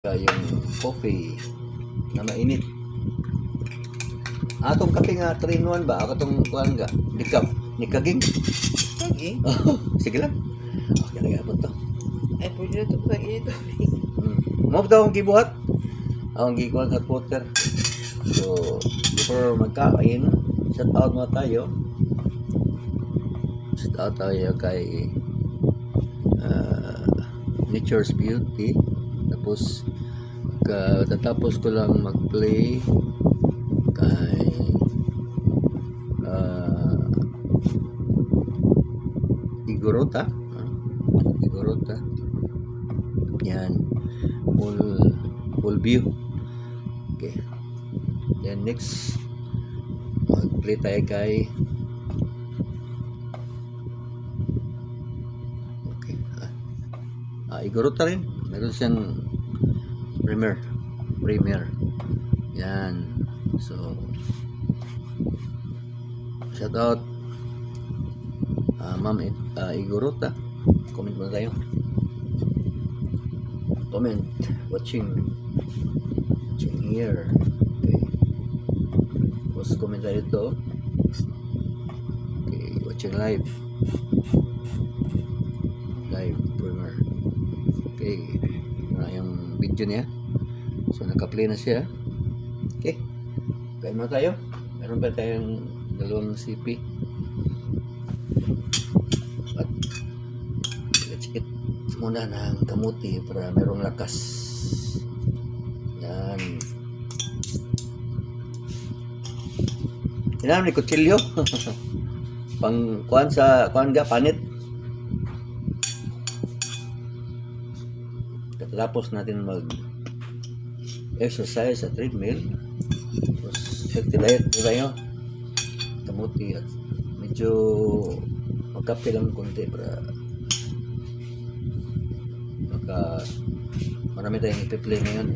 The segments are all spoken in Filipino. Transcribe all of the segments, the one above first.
yung coffee na mainit. Atong kape nga 3-in-1 ba? Ako tong kuhan nga. Decaf. Nikaging. Lagi? Sige lang. Okay lang po to. Ay, pwede na ito ba ito? Mo daw akong gibuhat. Akong gikuhan hot water. So, before magkain, shout out mo tayo. Shout out tayo kay Nature's Beauty. Tapos tatapos ko lang mag-play kay Igorota. Igorota. Yan. Full view. Okay. Then next, mag-play tayo kay Igorota rin. Meron siyang Premier. Yan. So, shout out Ma'am Igorota. Comment mo tayo. Comment. Watching here. Okay. Tapos comment tayo ito. Okay. Watching live. Premier. Okay. Yung video niya. So, naka-play na siya. Okay. Kain mo tayo. Meron ba tayong dalawang CP? At let's eat muna ng kamuti para merong lakas. Yan. Hinanam ni kutsilyo. Pang kuhan ga panit. Tapos natin mag-exercise sa treadmill. Tapos healthy diet tayo. Kamuti at medyo magkape lang konti para marami tayong ipi-play ngayon.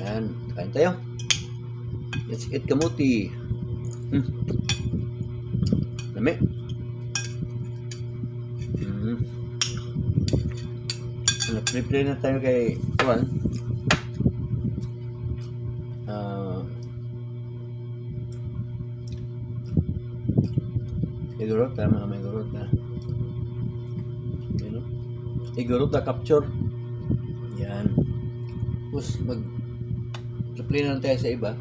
Yan, kain tayo. Let's eat kamuti. Lami. Nag-replay na tayo kay Juan. Igorota, mga Igorota. You know? Igorota capture. Yan. Tapos mag-replay na tayo sa iba.